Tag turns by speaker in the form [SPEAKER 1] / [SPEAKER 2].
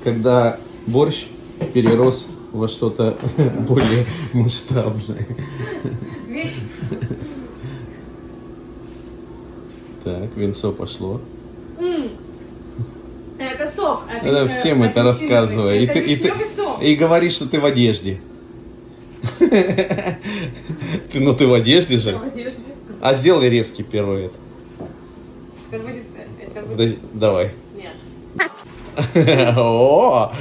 [SPEAKER 1] когда борщ перерос во что-то более масштабное.
[SPEAKER 2] Вещь.
[SPEAKER 1] Так, винцо пошло.
[SPEAKER 2] Это сок.
[SPEAKER 1] Это всем это рассказывай.
[SPEAKER 2] Это вишневый сок.
[SPEAKER 1] И говоришь, что ты в одежде. Ну ты в одежде же.
[SPEAKER 2] В одежде.
[SPEAKER 1] А сделай резкий первый.
[SPEAKER 2] Это будет...
[SPEAKER 1] Давай.
[SPEAKER 2] Нет.
[SPEAKER 1] О!